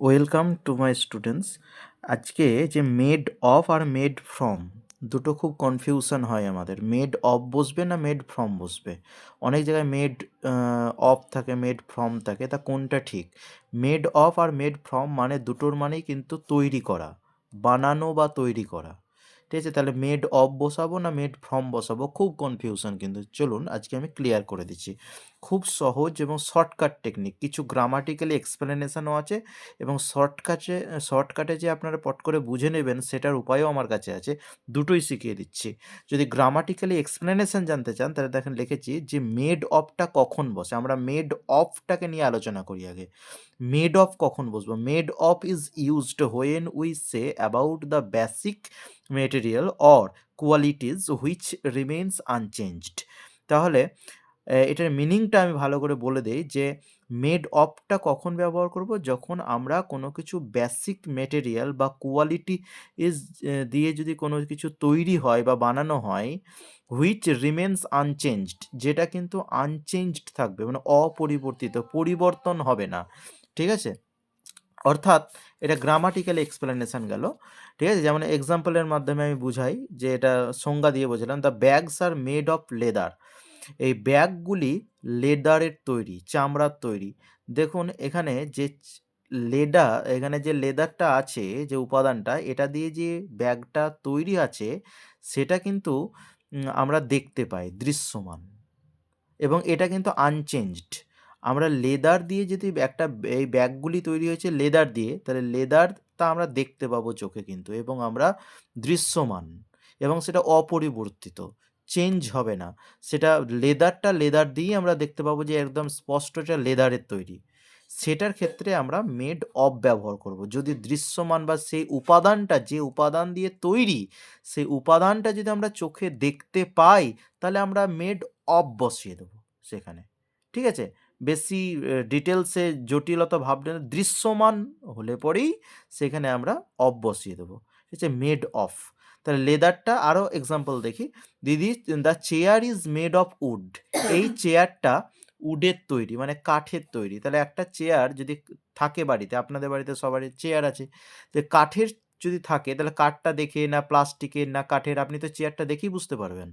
Welcome to my students. আজকে যে made of আর মেড ফ্রম দুটো খুব কনফিউশন হয় আমাদের। মেড অফ বসবে না মেড ফ্রম বসবে। অনেক জায়গায় মেড অফ থাকে, মেড ফ্রম থাকে, তা কোনটা ঠিক? মেড অফ আর মেড ফ্রম মানে দুটোর মানেই কিন্তু তৈরি করা, বানানো বা তৈরি করা। ঠিক আছে, তাহলে মেড অফ বসাবো না মেড ফ্রম বসাবো, খুব কনফিউশন। কিন্তু চলুন আজকে আমি ক্লিয়ার করে দিচ্ছি। খুব সহজ এবং শর্টকাট টেকনিক, কিছু গ্রামাটিক্যালি এক্সপ্লেনেশনও আছে এবং শর্টকাটে যে আপনারা পট করে বুঝে নেবেন সেটার উপায়ও আমার কাছে আছে। দুটোই শিখিয়ে দিচ্ছি। যদি গ্রামাটিক্যালি এক্সপ্লেনেশন জানতে চান তাহলে দেখেন লিখেছি যে মেড অফটা কখন বসে। আমরা মেড অফটাকে নিয়ে আলোচনা করি আগে। মেড অফ কখন বসবো? Made of is used when we say about the basic material or qualities which remains unchanged. তাহলে এটার মিনিংটা আমি ভালো করে বলে দেই যে মেড অফটা কখন ব্যবহার করব? যখন আমরা কোনো কিছু বেসিক মেটেরিয়াল বা কোয়ালিটি ইজ দিয়ে যদি কোনো কিছু তৈরি হয় বা বানানো হয়, হুইচ রিমেন্স আনচেঞ্জড, যেটা কিন্তু আনচেঞ্জড থাকবে, মানে অপরিবর্তিত, পরিবর্তন হবে না। ঠিক আছে? অর্থাৎ এটা গ্রামাটিক্যাল এক্সপ্লেনেশন গেল। ঠিক আছে? যেমন এক্সাম্পলের মাধ্যমে আমি বুঝাই, যে এটা সংজ্ঞা দিয়ে বোঝালাম। The bags are made of leather. এই ব্যাগগুলি লেদারের তৈরি, চামড়ার তৈরি। দেখুন এখানে যে এখানে যে লেদারটা আছে, যে উপাদানটা, এটা দিয়ে যে ব্যাগটা তৈরি আছে সেটা কিন্তু আমরা দেখতে পাই, দৃশ্যমান, এবং এটা কিন্তু আনচেঞ্জড। আমরা লেদার দিয়ে যদি এই ব্যাগগুলি তৈরি হয়েছে লেদার দিয়ে, তাহলে লেদারটা আমরা দেখতে পাবো চোখে কিন্তু, এবং আমরা দৃশ্যমান, এবং সেটা অপরিবর্তিত, চেঞ্জ হবে না। সেটা লেদার দিয়েই আমরা দেখতে পাবো যে একদম স্পষ্ট এটা লেদারের তৈরি। সেটার ক্ষেত্রে আমরা মেড অফ ব্যবহার করব। যদি দৃশ্যমান বা সেই উপাদানটা, যে উপাদান দিয়ে তৈরি, সেই উপাদানটা যদি আমরা চোখে দেখতে পাই, তাহলে আমরা মেড অফ বসিয়ে দেবো সেখানে। ঠিক আছে? বেশি ডিটেলসে জটিলতা ভাবলে না, দৃশ্যমান হলে পরেই সেখানে আমরা অফ বসিয়ে দেবো। ঠিক আছে? Made of. তাহলে লেদারটা আরও এক্সাম্পল দেখি। দিদি, the chair is made of wood. এই চেয়ারটা উডের তৈরি, মানে কাঠের তৈরি। তাহলে একটা চেয়ার যদি থাকে বাড়িতে, আপনাদের বাড়িতে সবারই চেয়ার আছে, তো কাঠের যদি থাকে তাহলে কাঠটা দেখে, না প্লাস্টিকের না কাঠের, আপনি তো চেয়ারটা দেখেই বুঝতে পারবেন।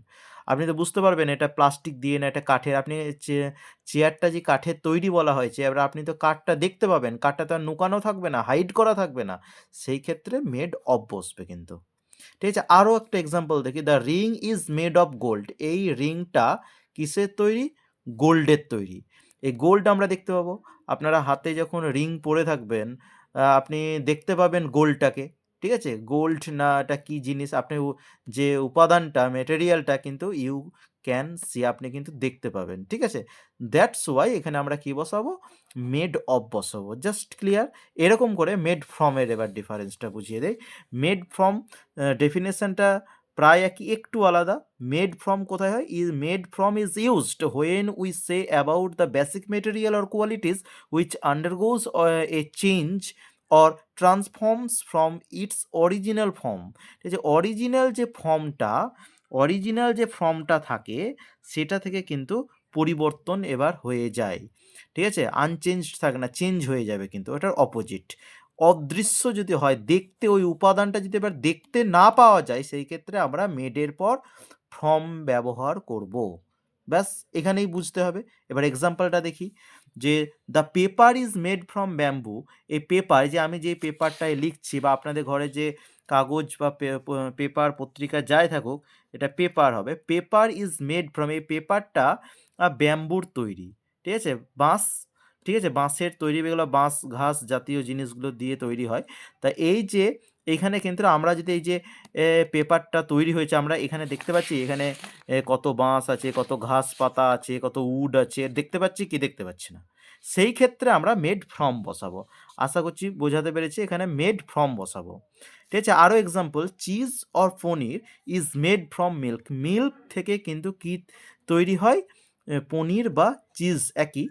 আপনি তো বুঝতে পারবেন এটা প্লাস্টিক দিয়ে না এটা কাঠের। আপনি চেয়ারটা যে কাঠের তৈরি বলা হয়েছে, এবার আপনি তো কাঠটা দেখতে পাবেন, কাঠটা তো আর লুকানো থাকবে না, হাইড করা থাকবে না। সেই ক্ষেত্রে মেড অফ বসবে কিন্তু। ঠিক আছে? আরও একটা এক্সাম্পল দেখি। The ring is made of gold. এই রিংটা কিসের তৈরি? গোল্ডের তৈরি। এই গোল্ড আমরা দেখতে পাবো। আপনারা হাতে যখন রিং পরে থাকবেন, আপনি দেখতে পাবেন গোল্ডটাকে। ঠিক আছে? গোল্ড না এটা কী জিনিস, আপনি যে উপাদানটা, মেটেরিয়ালটা কিন্তু ইউ ক্যান সি, আপনি কিন্তু দেখতে পাবেন। ঠিক আছে? দ্যাটস ওয়াই এখানে আমরা কি বসাবো? মেড অফ বসাবো। Just clear? এরকম করে মেড ফ্রমের এবার ডিফারেন্সটা বুঝিয়ে দেই। মেড ফ্রম ডেফিনেশনটা প্রায় একই, একটু আলাদা। মেড ফ্রম কোথায় হয়? Made from is used when we say about the basic material or qualities which আন্ডারগোজ A change or transforms from its original form. ঠিক আছে? অরিজিনাল যে ফর্মটা থাকে সেটা থেকে কিন্তু পরিবর্তন এবার হয়ে যায়। ঠিক আছে? আনচেঞ্জড থাকে না, চেঞ্জ হয়ে যাবে কিন্তু, ওটার অপোজিট। অদৃশ্য যদি হয়, দেখতে ওই উপাদানটা যদি এবার দেখতে না পাওয়া যায়, সেই ক্ষেত্রে আমরা মেডের পর ফ্রম ব্যবহার করব। ব্যাস, এখানেই বুঝতে হবে। এবার এক্সাম্পলটা দেখি, যে the paper is made from bamboo. এই পেপার, যে আমি যে পেপারটায় লিখছি, বা আপনাদের ঘরে যে কাগজ বা পেপার পত্রিকা যাই থাকুক, এটা পেপার হবে। পেপার ইজ মেড ফ্রম, এই পেপারটা ব্যাম্বুর তৈরি। ঠিক আছে? বাঁশ, ঠিক আছে, বাঁশের তৈরি, এগুলো বাঁশ ঘাস জাতীয় জিনিসগুলো দিয়ে তৈরি হয়। তা এই যে এইখানে কিন্তু আমরা যদি এই যে পেপারটা তৈরি হয়েছে, আমরা এখানে দেখতে পাচ্ছি, এখানে কত বাঁশ আছে, কত ঘাস পাতা আছে, কত উড আছে, দেখতে পাচ্ছি কি দেখতে পাচ্ছি না? সেই ক্ষেত্রে আমরা মেড ফ্রম বসাবো। আশা করছি বোঝাতে পেরেছি, এখানে মেড ফ্রম বসাবো। ঠিক আছে? আরও example, cheese or paneer is made from milk. Milk থেকে কিন্তু কি তৈরি হয়? পনির বা চিজ একই,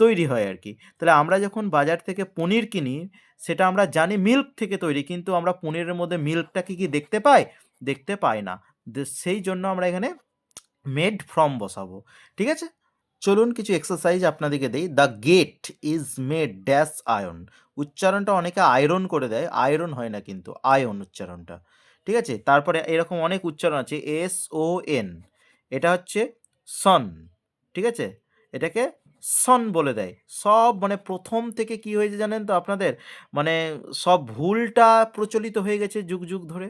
তৈরি হয় আর কি। তাহলে আমরা যখন বাজার থেকে পনির কিনি, সেটা আমরা জানি মিল্ক থেকে তৈরি, কিন্তু আমরা পনিরের মধ্যে মিল্কটাকে কি দেখতে পাই? দেখতে পাই না। সেই জন্য আমরা এখানে মেড ফ্রম বসাবো। ঠিক আছে? চলুন কিছু এক্সারসাইজ আপনাদেরকে দেই। The gate is made dash ion. উচ্চারণটা অনেকে আয়রন করে দেয়, আয়রন হয় না কিন্তু, আয়ন উচ্চারণটা। ঠিক আছে? তারপরে এরকম অনেক উচ্চারণ আছে, SON, এটা হচ্ছে সন। ঠিক আছে? এটাকে সন বলে দেয়। সব মানে প্রথম থেকে কি হয়েছে জানেন তো আপনাদের? মানে সব ভুলটা প্রচলিত হয়ে গেছে যুগ, যুগ ধরে।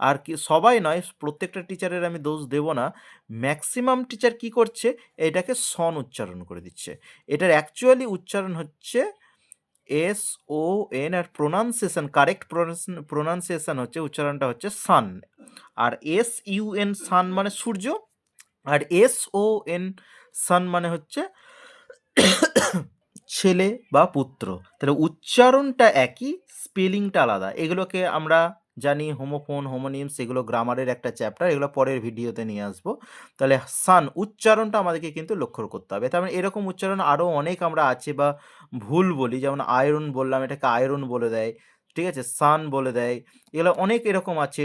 আর কি সবাই নয়, প্রত্যেকটা টিচারের আমি দোষ দেব না। ম্যাক্সিমাম টিচার কি করছে? এটাকে সন উচ্চারণ করে দিচ্ছে। এটার অ্যাকচুয়ালি উচ্চারণ হচ্ছে SON, আর প্রোনাউন্সিয়েশন, কারেক্ট প্রোনাউন্সিয়েশন হচ্ছে, উচ্চারণটা হচ্ছে সান। আর SUN সান মানে সূর্য, আর SON সান মানে হচ্ছে ছেলে বা পুত্র। তাহলে উচ্চারণটা একই, স্পেলিংটা আলাদা। এগুলোকে আমরা জানি হোমোফোন, হোমোনিমস, এগুলো গ্রামারের একটা চ্যাপ্টার, এগুলো পরের ভিডিওতে নিয়ে আসবো। তাহলে সান উচ্চারণটা আমাদেরকে কিন্তু লক্ষ্য করতে হবে। তার মানে এরকম উচ্চারণ আরও অনেক আমরা আছে বা ভুল বলি, যেমন আয়রন বললাম, এটাকে আয়রন বলে দেয়। ঠিক আছে? সান বলে দেয়। এগুলো অনেক এরকম আছে।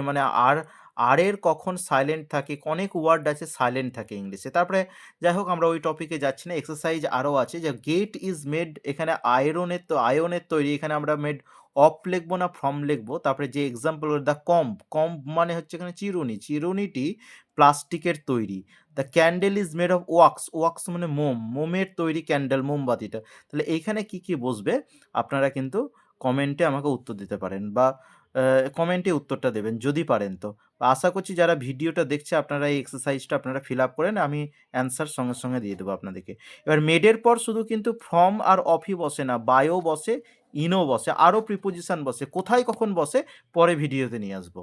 মানে আর এর কখন সাইলেন্ট থাকে, অনেক ওয়ার্ড আছে সাইলেন্ট থাকে ইংলিশে। তারপরে যাই হোক, আমরা ওই টপিকে যাচ্ছি না। এক্সারসাইজ আরও আছে, যে গেট ইজ মেড, এখানে আয়নের তৈরি, এখানে আমরা মেড অফ লিখবো না ফ্রম লিখবো। তারপরে যে এক্সাম্পল, দ্য কম্ব মানে হচ্ছে এখানে চিরুনি, চিরুনিটি প্লাস্টিকের তৈরি। The candle is made of wax মানে মোমের তৈরি ক্যান্ডেল, মোমবাতিটা। তাহলে এইখানে কি কি বসবে আপনারা কিন্তু কমেন্টে আমাকে উত্তর দিতে পারেন, বা কমেন্টে উত্তরটা দেবেন যদি পারেন তো। আশা করছি যারা ভিডিওটা দেখছে আপনারা এই এক্সারসাইজটা আপনারা ফিল আপ করেন, আমি অ্যান্সার সঙ্গে সঙ্গে দিয়ে দেবো আপনাদেরকে। এবার মেডের পর শুধু কিন্তু ফ্রম আর অফই বসে না, বায়ও বসে, ইনও বসে, আরও প্রিপোজিশন বসে। কোথায় কখন বসে পরে ভিডিওতে নিয়ে আসবো।